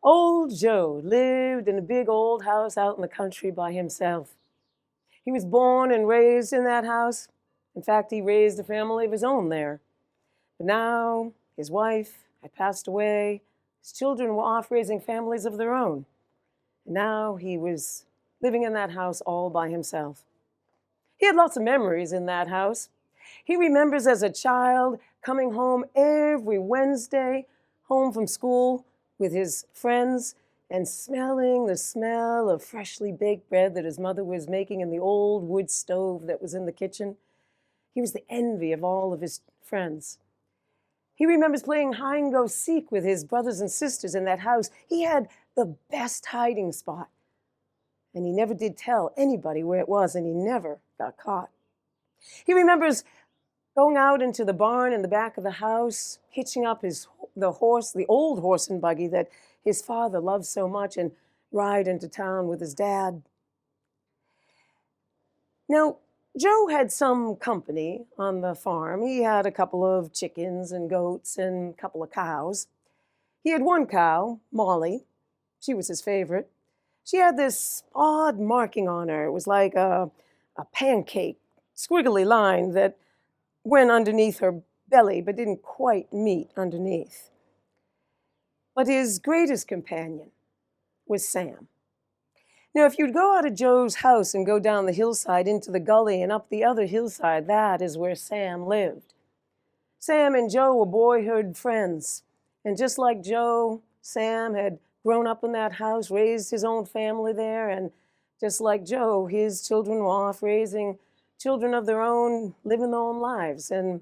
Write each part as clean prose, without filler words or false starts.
Old Joe lived in a big old house out in the country by himself. He was born and raised in that house. In fact, he raised a family of his own there. But now his wife had passed away. His children were off raising families of their own. And now he was living in that house all by himself. He had lots of memories in that house. He remembers as a child coming home every Wednesday, home from school with his friends, and smelling the smell of freshly baked bread that his mother was making in the old wood stove that was in the kitchen. He was the envy of all of his friends. He remembers playing hide-and-go-seek with his brothers and sisters in that house. He had the best hiding spot, and he never did tell anybody where it was, and he never got caught. He remembers going out into the barn in the back of the house, hitching up the old horse and buggy that his father loved so much, and ride into town with his dad. Now, Joe had some company on the farm. He had a couple of chickens and goats and a couple of cows. He had one cow, Molly. She was his favorite. She had this odd marking on her. It was like a pancake, squiggly line that went underneath her belly but didn't quite meet underneath. But his greatest companion was Sam. Now, if you'd go out of Joe's house and go down the hillside into the gully and up the other hillside, that is where Sam lived. Sam and Joe were boyhood friends. And just like Joe, Sam had grown up in that house, raised his own family there. And just like Joe, his children were off raising children of their own, living their own lives. And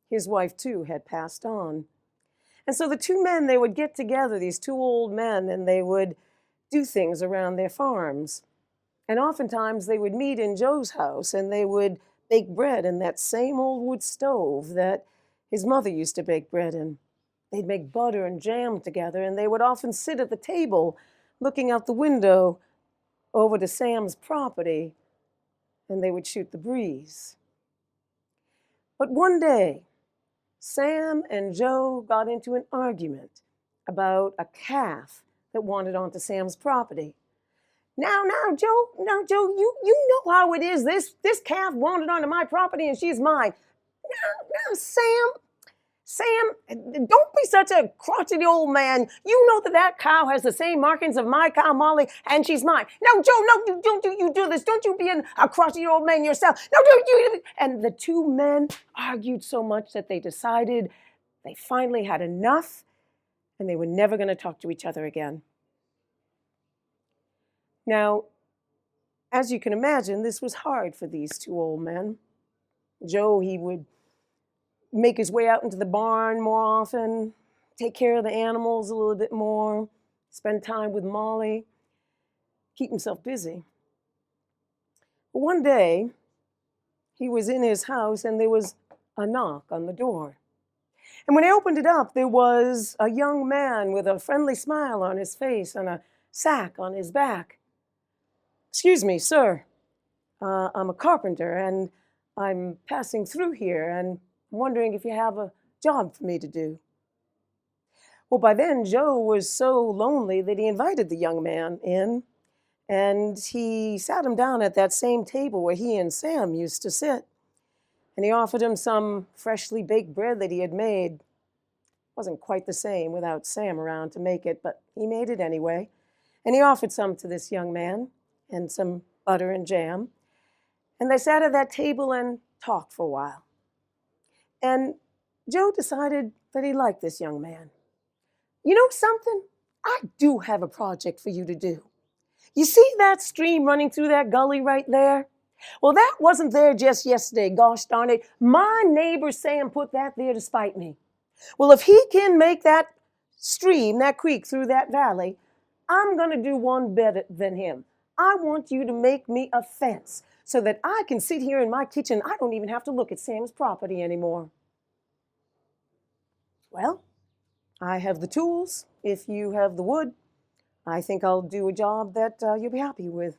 his wife, too, had passed on. And so the two men, they would get together, these two old men, and they would do things around their farms. And oftentimes they would meet in Joe's house and they would bake bread in that same old wood stove that his mother used to bake bread in. They'd make butter and jam together, and they would often sit at the table looking out the window over to Sam's property, and they would shoot the breeze. But one day, Sam and Joe got into an argument about a calf that wandered onto Sam's property. Now, Joe, you know how it is. This calf wandered onto my property and she's mine. Now, Sam, don't be such a crotchety old man. You know that cow has the same markings of my cow, Molly, and she's mine. No, Joe, no, don't you do this. Don't you be a crotchety old man yourself. No, don't you. And the two men argued so much that they decided they finally had enough and they were never going to talk to each other again. Now, as you can imagine, this was hard for these two old men. Joe, he would make his way out into the barn more often, take care of the animals a little bit more, spend time with Molly, keep himself busy. But one day, he was in his house and there was a knock on the door. And when he opened it up, there was a young man with a friendly smile on his face and a sack on his back. "Excuse me, sir. I'm a carpenter and I'm passing through here and I'm wondering if you have a job for me to do." Well, by then, Joe was so lonely that he invited the young man in, and he sat him down at that same table where he and Sam used to sit. And he offered him some freshly baked bread that he had made. It wasn't quite the same without Sam around to make it, but he made it anyway. And he offered some to this young man, and some butter and jam. And they sat at that table and talked for a while. And Joe decided that he liked this young man. "You know something? I do have a project for you to do. You see that stream running through that gully right there? Well, that wasn't there just yesterday, gosh darn it. My neighbor Sam put that there to spite me. Well, if he can make that stream, that creek through that valley, I'm going to do one better than him. I want you to make me a fence so that I can sit here in my kitchen. I don't even have to look at Sam's property anymore." "Well, I have the tools. If you have the wood, I think I'll do a job that you'll be happy with."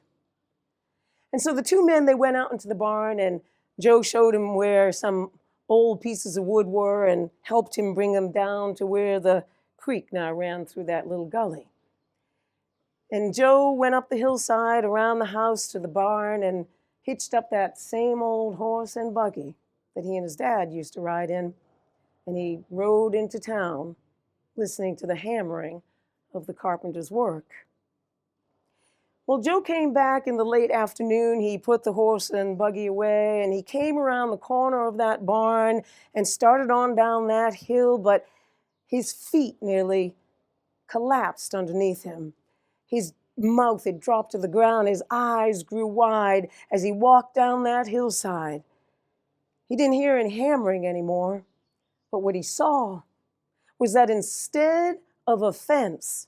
And so the two men, they went out into the barn, and Joe showed him where some old pieces of wood were and helped him bring them down to where the creek now ran through that little gully. And Joe went up the hillside, around the house to the barn, and hitched up that same old horse and buggy that he and his dad used to ride in. And he rode into town, listening to the hammering of the carpenter's work. Well, Joe came back in the late afternoon. He put the horse and buggy away, and he came around the corner of that barn and started on down that hill, but his feet nearly collapsed underneath him. His mouth had dropped to the ground. His eyes grew wide as he walked down that hillside. He didn't hear any hammering anymore, but what he saw was that instead of a fence,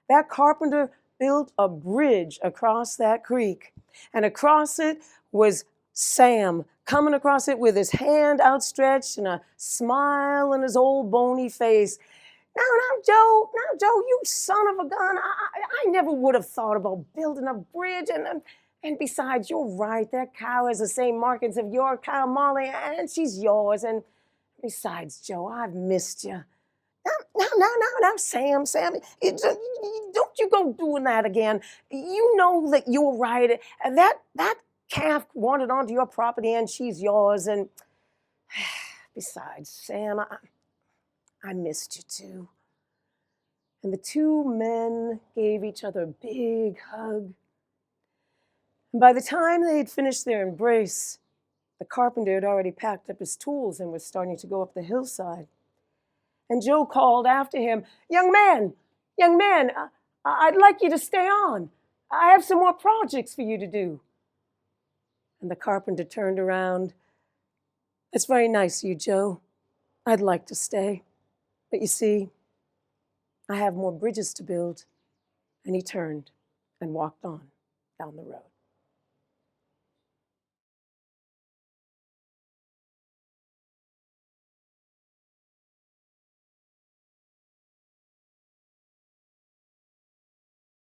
that carpenter built a bridge across that creek, and across it was Sam, coming across it with his hand outstretched and a smile on his old bony face. Now, Joe, you son of a gun, I never would have thought about building a bridge, and besides, you're right, that cow has the same markings of your cow, Molly, and she's yours, and besides, Joe, I've missed you. Now, Sam, don't you go doing that again. You know that you're right. That calf wandered onto your property and she's yours. And besides, Sam, I missed you too. And the two men gave each other a big hug. And by the time they had finished their embrace, the carpenter had already packed up his tools and was starting to go up the hillside. And Joe called after him, young man, I'd like you to stay on. I have some more projects for you to do. And the carpenter turned around. It's very nice of you, Joe. I'd like to stay. But you see, I have more bridges to build. And he turned and walked on down the road.